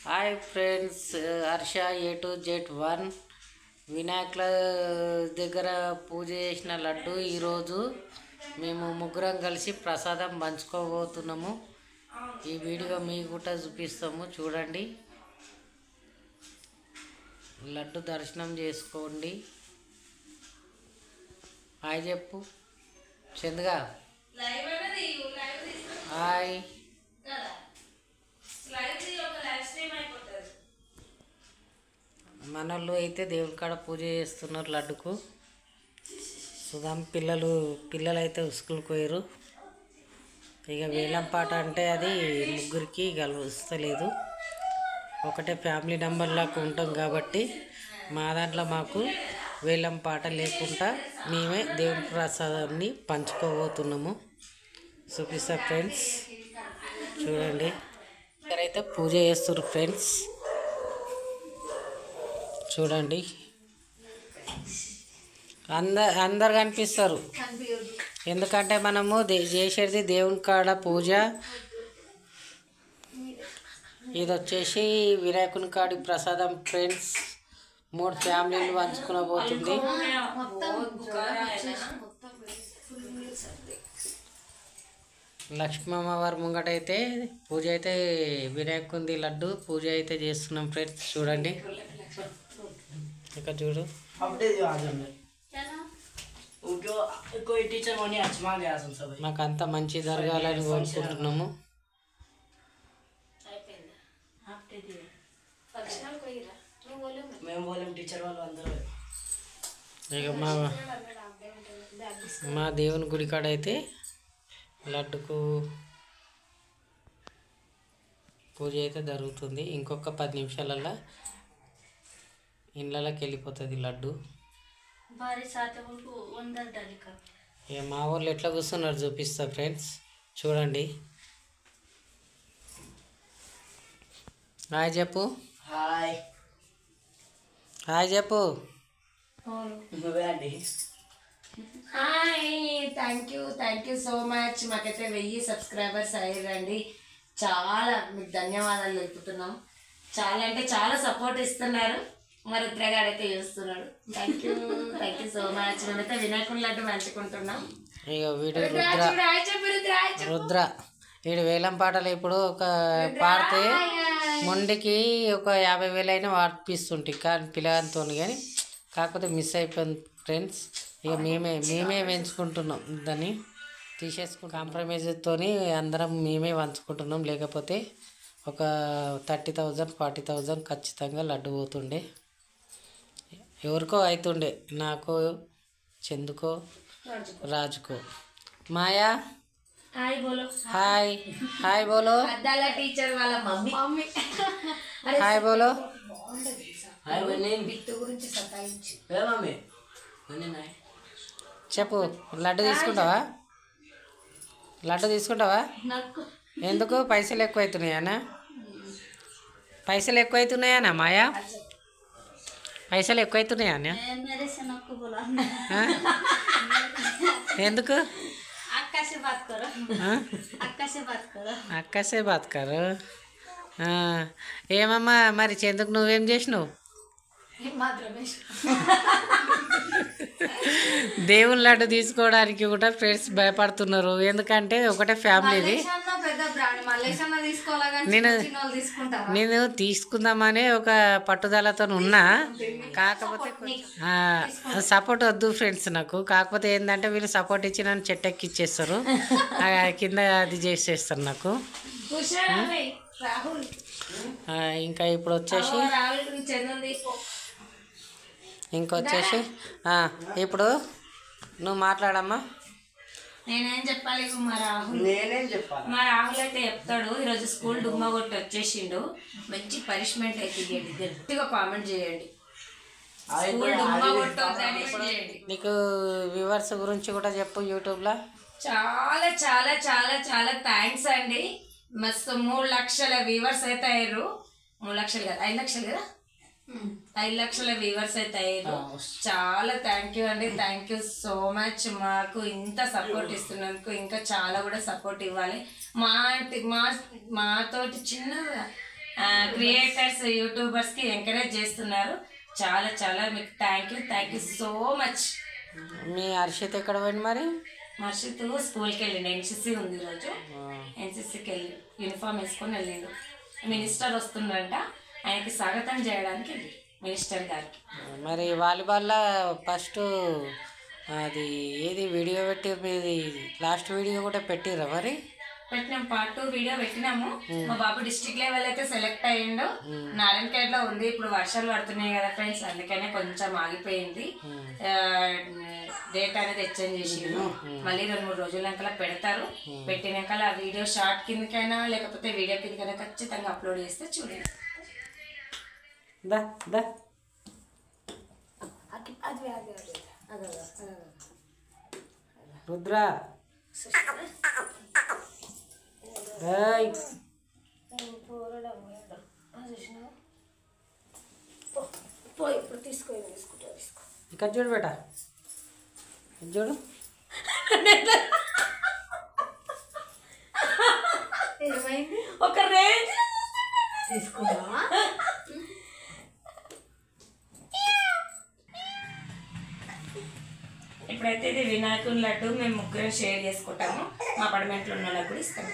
Hi friends, Harsha A to Z1 వినాయకుల దగ్గర పూజ చేసిన లడ్డు ఈరోజు మేము ముగ్గురం కలిసి ప్రసాదం పంచుకోబోతున్నాము. ఈ వీడియో మీకు కూడా చూపిస్తాము, చూడండి. లడ్డు దర్శనం చేసుకోండి. హాయ్ చెప్పు చందుగా. హాయ్. మనోళ్ళు అయితే దేవుడి కాడ పూజ చేస్తున్నారు లడ్డుకు. సుధాం పిల్లలు అయితే స్కూల్కి పోయారు. ఇక వేలం పాట అంటే అది ముగ్గురికి కలుస్తలేదు. ఒకటే ఫ్యామిలీ నెంబర్ లాగా ఉంటాం కాబట్టి మా దాంట్లో మాకు వేలం పాట లేకుండా మేమే దేవుడి ప్రసాదాన్ని పంచుకోబోతున్నాము. చూపిస్తా ఫ్రెండ్స్, చూడండి. ఇక్కడైతే పూజ చేస్తారు ఫ్రెండ్స్, చూడండి. అందరు కనిపిస్తారు, ఎందుకంటే మనము చేసేది దేవుని కాడ పూజ. ఇది వచ్చేసి వినాయకుని కాడి ప్రసాదం ఫ్రెండ్స్. 3 ఫ్యామిలీలు పంచుకున్న పోతుంది. లక్ష్మమ్మవారి ముంగటైతే పూజ అయితే వినాయకుంది లడ్డు పూజ అయితే చేస్తున్నాం ఫ్రెండ్స్, చూడండి. ఇక్కడ చూడు. మాకు అంతా మంచి జరగాలని కోరుకుంటున్నాము. ఇక మా దేవుని గుడి కాడ అయితే లడ్డుకు పూజ అయితే జరుగుతుంది. ఇంకొక 10 నిమిషాలలో ఇళ్ళకి వెళ్ళిపోతుంది లడ్డు. ఇక మా వాళ్ళు ఎట్లా కూర్చున్నారు చూపిస్తా ఫ్రెండ్స్, చూడండి. హాయ్ చెప్పు. హాయ్ చెప్పు. Hi, thank you so much. మాకైతే 1000 సబ్స్క్రైబర్స్ అయ్యారండి. చాలా మీకు ధన్యవాదాలు తెలుపుతున్నాం. చాలా అంటే చాలా సపోర్ట్ ఇస్తున్నారు. మా రుద్రగాడు అయితే చూస్తున్నాడు. Thank you so much. మేమైతే వినాయకుని లడ్డు పంచుకుంటున్నాం. ఇక వీడు రుద్ర వీడు వేలం పాటలు ఇప్పుడు ఒక పాడితే మొండికి ఒక 50,000 అయినా వాడిపిస్తుంటే కానీ పిల్లగానితో, కానీ కాకపోతే మిస్ అయిపోయింది ఫ్రెండ్స్. ఇక మేమే పెంచుకుంటున్నాం, దాన్ని కాంప్రమైజ్తో అందరం మేమే పంచుకుంటున్నాం. లేకపోతే ఒక 30,000 40,000 ఖచ్చితంగా లడ్డు పోతుండే. ఎవరికో అవుతుండే, నాకు, చందుకో, రాజుకో. మాయా హాయ్ బోలో. హాయ్ హాయ్ బోలో. అద్దాల టీచర్ వాళ్ళ మమ్మీ హాయ్ బోలో. చెప్పు. లడ్డు తీసుకుంటావా? లడ్డు తీసుకుంటావా? ఎందుకు? పైసలు ఎక్కువైతున్నాయానా? పైసలు ఎక్కువైతున్నాయానా మాయా? పైసలు ఎక్కువైతున్నాయా? ఎందుకు? అక్కసే బాత్ కరు. ఏమమ్మా మరి చెందుకు నువ్వేం చేసినావు? దేవుని లడ్డు తీసుకోవడానికి కూడా ఫ్రెండ్స్ భయపడుతున్నారు, ఎందుకంటే ఒకటే ఫ్యామిలీది. నేను తీసుకుందామని ఒక పట్టుదలతో ఉన్నా, కాకపోతే సపోర్ట్ వద్దు ఫ్రెండ్స్ నాకు. కాకపోతే ఏంటంటే వీళ్ళు సపోర్ట్ ఇచ్చి నన్ను చెట్టెక్కిచ్చేస్తారు, కింద అది చేసేస్తారు నాకు. ఇంకా ఇప్పుడు వచ్చేసి ఇంకొచ్చేసి ఇప్పుడు నువ్వు మాట్లాడమ్మా. నేనేం చెప్పాలి? మా రాహుల్ అయితే చెప్తాడు. ఈరోజు స్కూల్ డుమ్మా కొట్టి వచ్చేసిండు. మంచి పనిష్మెంట్ అయితే గట్టిగా కామెంట్ చేయండి. నీకు వ్యూవర్స్ గురించి కూడా చెప్పు. యూట్యూబ్లో చాలా చాలా చాలా చాలా థ్యాంక్స్ అండి. మస్తు 3 లక్షల వ్యూవర్స్ అయితే అయ్యారు. 3 లక్షలు కదా, 5 లక్షలు కదా, 5 లక్షల వ్యూవర్స్ అయితే అయ్యారు. చాలా థ్యాంక్ యూ అండి. Thank you so much. మాకు ఇంత సపోర్ట్ ఇస్తున్నందుకు ఇంకా చాలా కూడా సపోర్ట్ ఇవ్వాలి. మాతోటి చిన్నగా క్రియేటర్స్ యూట్యూబర్స్కి ఎంకరేజ్ చేస్తున్నారు. చాలా చాలా మీకు థ్యాంక్ యూ సో మచ్. మీ హర్షిత్ ఎక్కడ పోయింది మరి? హర్షిత్ స్కూల్కి వెళ్ళిండు. ఎన్సిసి ఉంది ఈరోజు. ఎన్సిసికి వెళ్ళి యూనిఫామ్ వేసుకొని వెళ్ళిండు. మినిస్టర్ వస్తుండంట, ఆయనకి స్వాగతం చేయడానికి వెళ్ళి మినిస్టర్ గారికి. మరి వాలీబాల్లో ఫస్ట్ అది ఏది వీడియో పెట్టి మీది లాస్ట్ వీడియో కూడా పెట్టిర్రా మరి? పెట్టినాం, పార్ట్ 2 వీడియో పెట్టినాము. మా బాబు డిస్ట్రిక్ట్ లెవెల్ అయితే సెలెక్ట్ అయ్యిండు. నారాయణఖేడ్లో ఉంది. ఇప్పుడు వర్షాలు పడుతున్నాయి కదా ఫ్రెండ్స్, అందుకనే కొంచెం ఆగిపోయింది. డేట్ అనేది ఎక్స్చేంజ్ చేసిండు. మళ్ళీ 2-3 రోజుల పెడతారు. పెట్టినాక ఆ వీడియో షార్ట్ కిందకైనా లేకపోతే వీడియో కిందకైనా ఖచ్చితంగా అప్లోడ్ చేస్తే చూడండి. రుద్రా ఇప్పుడు తీసుకో ఇక్కడ చూడు బేటా, చూడు ఒక రేంజ్ తీసుకున్నా. ఇప్పుడైతే ఇది వినాయకుని లడ్డు మేము ముగ్గురం షేర్ చేసుకుంటాము. మా అపార్ట్మెంట్లో ఉన్న వాళ్ళకి కూడా ఇస్తాము.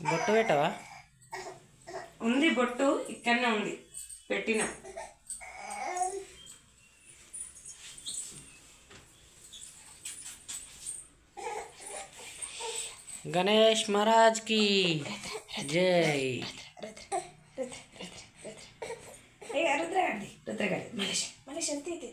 బొట్టు పెట్టవా? ఉంది బొట్టు, ఇక్కడనే ఉంది పెట్టిన. గణేష్ మహారాజ్ కి జై. రుద్రగాడి మలేష్ ఎంత ఇది